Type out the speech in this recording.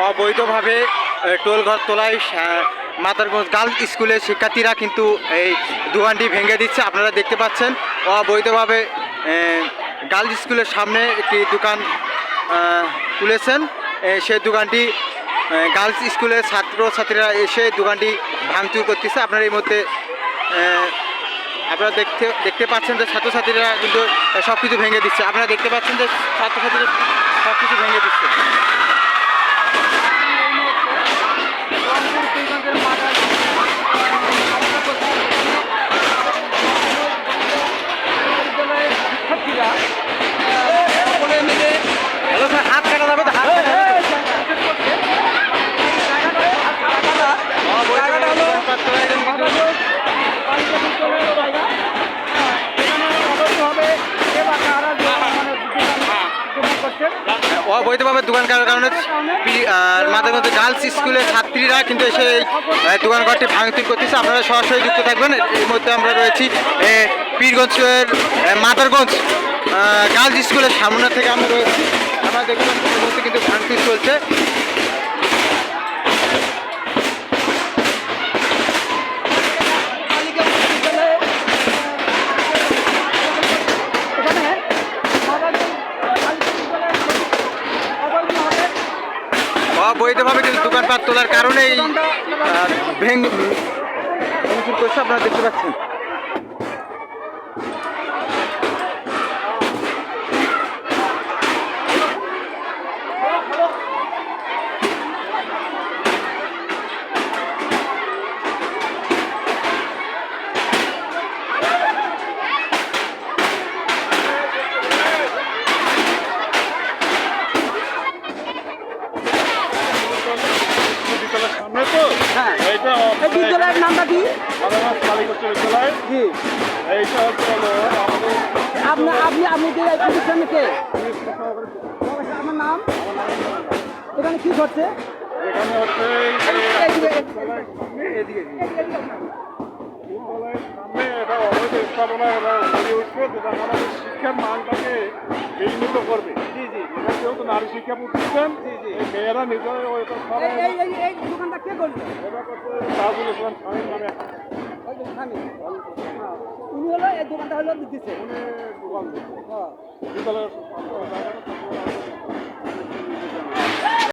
অবৈধভাবে টোলঘর তোলায় মাদারগঞ্জ গার্লস স্কুলের শিক্ষার্থীরা কিন্তু এই দোকানটি ভেঙে দিচ্ছে। আপনারা দেখতে পাচ্ছেন অবৈধভাবে গার্লস স্কুলের সামনে একটি দোকান তুলেছেন। সেই দোকানটি গার্লস স্কুলের ছাত্রছাত্রীরা এসে দোকানটি ভাঙচুর করতেছে। আপনারা এই মধ্যে আপনারা দেখতে পাচ্ছেন যে ছাত্রছাত্রীরা কিন্তু সব কিছু ভেঙে দিচ্ছে। আপনারা দেখতে পাচ্ছেন যে ছাত্রছাত্রীরা সব কিছু ভেঙে দিচ্ছে। হাত কাটা যাবে, হাত অবৈধভাবে দোকান করার কারণে মাদারগঞ্জ গার্লস স্কুলের ছাত্রীরা কিন্তু এসে এই দোকানঘরটি ভাঙচুর করতেছে। আপনারা সরাসরি যুক্ত থাকবেন। এর মধ্যে আমরা রয়েছি পীরগঞ্জের মাদারগঞ্জ গার্লস স্কুলের সামনে থেকে আমরা রয়েছি। আমরা দেখলাম এই মুহূর্তে কিন্তু ভাঙচুর চলছে। অবৈধভাবে কিন্তু দোকানপাট তোলার কারণেই ভাঙচুর করছে। আপনারা দেখতে পাচ্ছেন। বিদ্যালয়ের নামটা কি? আমার নাম এখানে কি করছে? এখানে হচ্ছে শিক্ষার মানটাকে বিঘ্নিত করবে। যেহেতু নারী শিক্ষা প্রতিষ্ঠান, মেয়েরা নিজের দোকানটা কে করলো? তাজুল ইসলাম স্বামীর নামে উনি হলো এই দোকানটা হলো দিচ্ছে, উনি দোকান দিচ্ছে। বিদ্যালয়ের